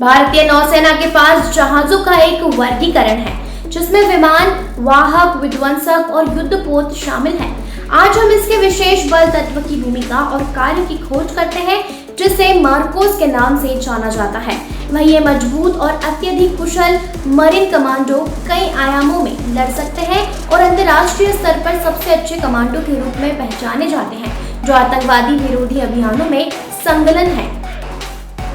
भारतीय नौसेना के पास जहाजों का एक वर्गीकरण है जिसमें विमान, वाहक, विध्वंसक और युद्धपोत शामिल हैं। आज हम इसके विशेष बल तत्व की भूमिका और कार्य की खोज करते हैं जिसे मार्कोस के नाम से जाना जाता है। वह ये मजबूत और अत्यधिक कुशल मरीन कमांडो कई आयामों में लड़ सकते हैं और अंतर्राष्ट्रीय स्तर पर सबसे अच्छे कमांडो के रूप में पहचाने जाते हैं जो आतंकवादी विरोधी अभियानों में संलग्न है।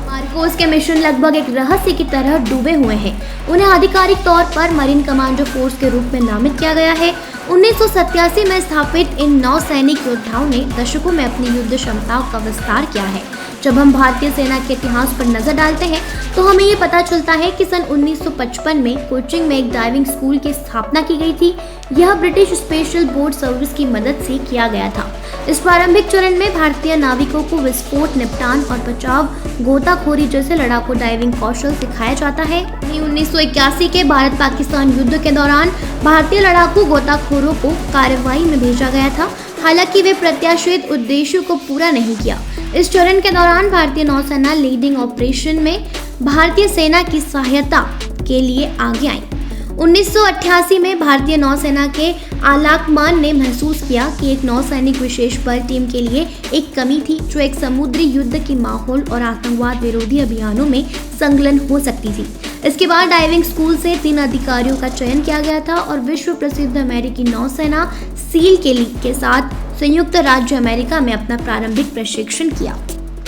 मार्कोस के मिशन लगभग एक रहस्य की तरह डूबे हुए हैं। उन्हें आधिकारिक तौर पर मरीन कमांडो फोर्स के रूप में नामित किया गया है। 1987 में स्थापित इन नौसैनिक योद्धाओं ने दशकों में अपनी युद्ध क्षमताओं का विस्तार किया है। जब हम भारतीय सेना के इतिहास पर नजर डालते हैं तो हमें ये पता चलता है कि सन 1955 में कोचिंग में एक डाइविंग स्कूल की स्थापना की गई थी। यह ब्रिटिश स्पेशल बोट सर्विस की मदद से किया गया था। इस प्रारंभिक चरण में भारतीय नाविकों को विस्फोट, निपटान और बचाव, गोताखोरी जैसे लड़ाकू डाइविंग कौशल सिखाया जाता है। 1981 के भारत पाकिस्तान युद्ध के दौरान भारतीय लड़ाकू गोताखोरों को कार्रवाई में भेजा गया था, हालांकि वे प्रत्याशित उद्देश्यों को पूरा नहीं किया। इस चरण के दौरान भारतीय नौसेना लीडिंग ऑपरेशन में भारतीय सेना की सहायता के लिए आगे आई। 1988 में भारतीय नौसेना के आलाकमान ने महसूस किया कि एक नौसैनिक विशेष बल टीम के लिए एक कमी थी जो एक समुद्री युद्ध की माहौल और आतंकवाद विरोधी अभियानों में संलग्न हो सकती थी। इसके बाद डाइविंग स्कूल से 3 अधिकारियों का चयन किया गया था और विश्व प्रसिद्ध अमेरिकी नौसेना सील के साथ संयुक्त राज्य अमेरिका में अपना प्रारंभिक प्रशिक्षण किया।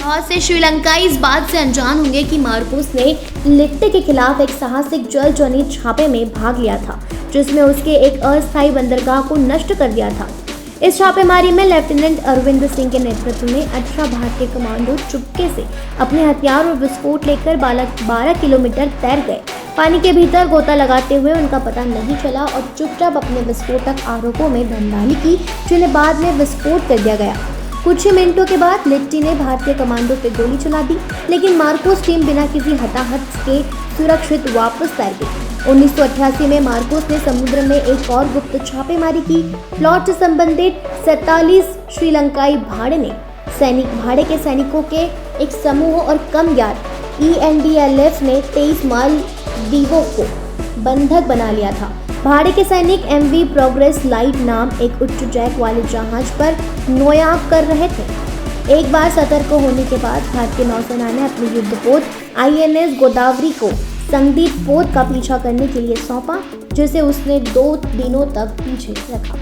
बहुत से श्रीलंकाई इस बात से अनजान होंगे कि मार्कोस ने लिट्टे के खिलाफ एक साहसिक जल जनित छापे में भाग लिया था जिसमें उसके एक अस्थायी बंदरगाह को नष्ट कर दिया था। इस छापेमारी में लेफ्टिनेंट अरविंद सिंह के नेतृत्व में 18 भारतीय कमांडो चुपके से अपने हथियार और विस्फोट लेकर 12 किलोमीटर तैर गए। पानी के भीतर गोता लगाते हुए उनका पता नहीं चला और चुपचाप अपने विस्फोटक आरोपों में धमधानी की, जिन्हें बाद में विस्फोट कर दिया गया। कुछ ही मिनटों के बाद लिट्टी ने भारतीय कमांडो पे गोली चला दी, लेकिन मार्कोस टीम बिना किसी हताहत के सुरक्षित वापस तैर गई। 1988 में मार्कोस ने समुद्र में एक और गुप्त छापेमारी की। प्लॉट से संबंधित 47 श्रीलंकाई भाड़े के सैनिकों के एक समूह और कम ज्ञात ENDLF ने 23 मालदीवों को बंधक बना लिया था। भाड़े के सैनिक MV प्रोग्रेस लाइट नाम एक उच्च जैक वाले जहाज पर नौयाब कर रहे थे। एक बार सतर्क होने के बाद भारतीय नौसेना ने अपनी युद्धपोत INS गोदावरी को संदिग्ध पोत का पीछा करने के लिए सौंपा, जिसे उसने 2 दिनों तक पीछे रखा।